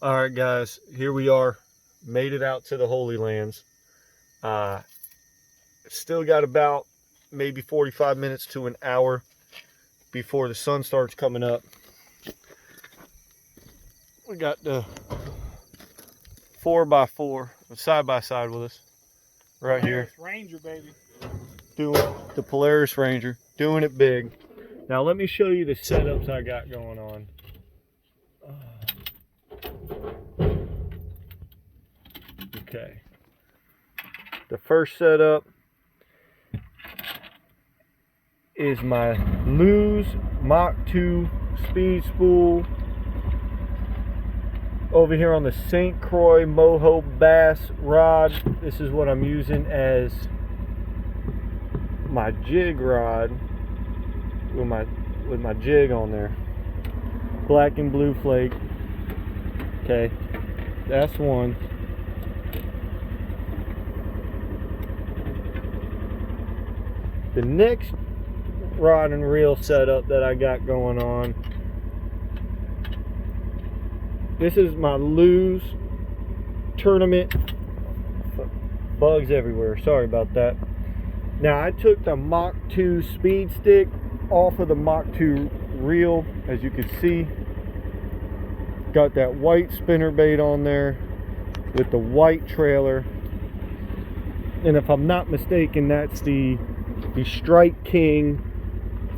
All right, guys, here we are. Made it out to the Holy Lands. Still got about maybe 45 minutes to an hour before the sun starts coming up. We got the 4x4 side by side with us right here. Ranger, baby. Doing the Polaris Ranger, doing it big. Now let me show you the setups I got going on. Okay. The first setup is my Lew's Mach 2 speed spool over here on the St. Croix Moho Bass rod. This is what I'm using as my jig rod with my jig on there. Black and blue flake. Okay, that's one. The next rod and reel setup that I got going on, this is my Lew's Tournament. Bugs everywhere, sorry about that. Now I took the Mach 2 speed stick off of the Mach 2 reel, as you can see. Got that white spinnerbait on there with the white trailer, and if I'm not mistaken, that's the Strike King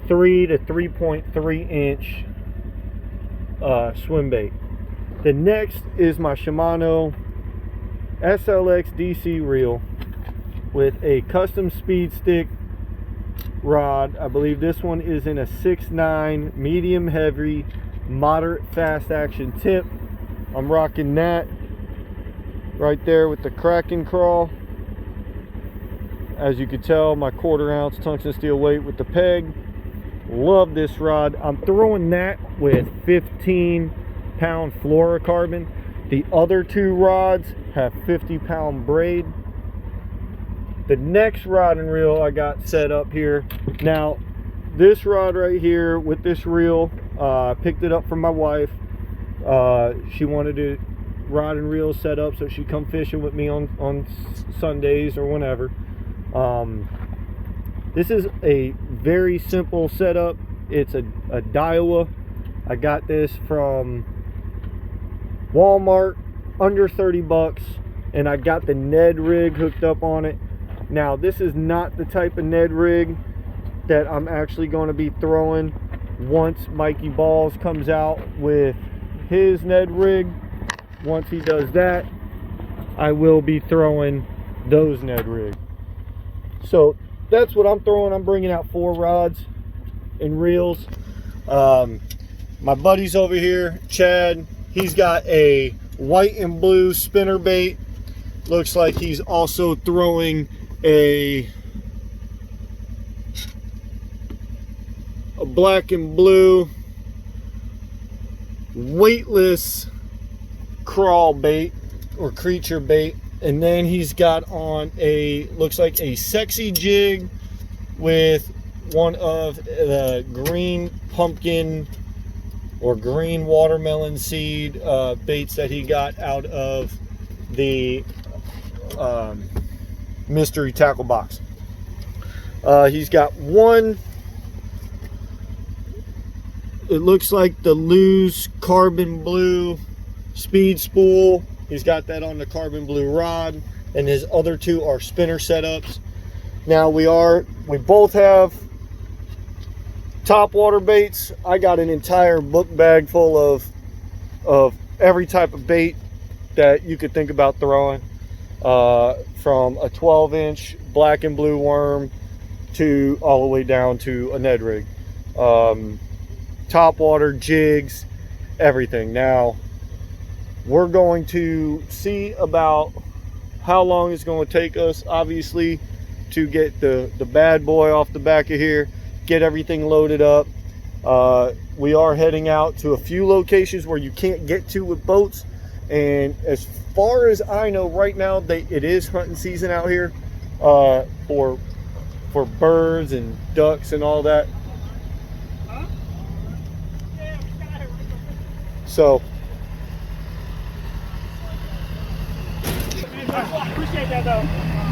3 to 3.3 inch swim bait. The next is my Shimano SLX DC reel with a custom speed stick rod. I believe this one is in a 6.9 medium heavy moderate fast action tip. I'm rocking that right there with the Kraken Crawl. As you can tell, my 1/4 ounce tungsten steel weight with the peg. Love this rod. I'm throwing that with 15-pound fluorocarbon. The other two rods have 50-pound braid. The next rod and reel I got set up here. Now, this rod right here with this reel, picked it up from my wife. She wanted a rod and reel set up so she'd come fishing with me on Sundays or whenever. This is a very simple setup. It's a Daiwa. I got this from Walmart, under 30 bucks, and I got the Ned rig hooked up on it. Now, this is not the type of Ned rig that I'm actually going to be throwing once Mikey Balls comes out with his Ned rig. Once he does that, I will be throwing those Ned rigs. So that's what I'm throwing. I'm bringing out 4 rods and reels. My buddy's over here, Chad, he's got a white and blue spinner bait. Looks like he's also throwing a black and blue weightless crawl bait or creature bait. And then he's got on a, looks like a sexy jig with one of the green pumpkin or green watermelon seed baits that he got out of the mystery tackle box. He's got one, it looks like the Lew's carbon blue speed spool. He's got that on the carbon blue rod, and his other 2 are spinner setups. Now we both have top water baits. I got an entire book bag full of every type of bait that you could think about throwing, from a 12-inch black and blue worm to all the way down to a Ned rig. Top water, jigs, everything. Now, we're going to see about how long it's going to take us, obviously, to get the bad boy off the back of here, get everything loaded up. We are heading out to a few locations where you can't get to with boats, and as far as I know right now, it is hunting season out here for birds and ducks and all that. So Appreciate that though.